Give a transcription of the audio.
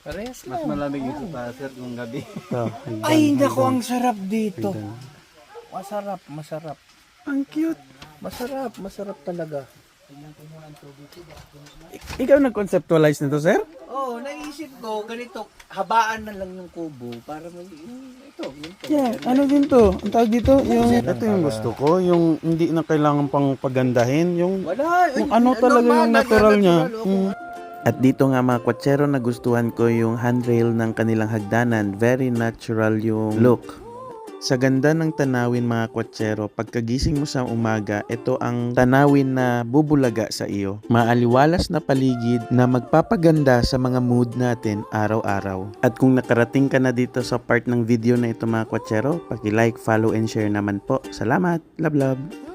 Parehas mas malamig ito pa sir kung gabi. Ay, naku, ang sarap dito. Masarap. Ang cute. Masarap talaga. Ikaw nag-conceptualize nito, sir? Oo, naisip ko, ganito, habaan na lang yung kubo para may, ito. Yeah, ano din to? Ang tawag dito, yung, ito yung gusto ko, yung hindi na kailangan pang pagandahin, yung, Wala, kung ano talaga yung natural niya. At dito nga mga kwatsero, nagustuhan ko yung handrail ng kanilang hagdanan. Very natural yung look. Sa ganda ng tanawin mga kwatsero, pagkagising mo sa umaga, ito ang tanawin na bubulaga sa iyo. Maaliwalas na paligid na magpapaganda sa mga mood natin araw-araw. At kung nakarating ka na dito sa part ng video na ito mga kwatsero, paki-like, follow, and share naman po. Salamat! Love, love!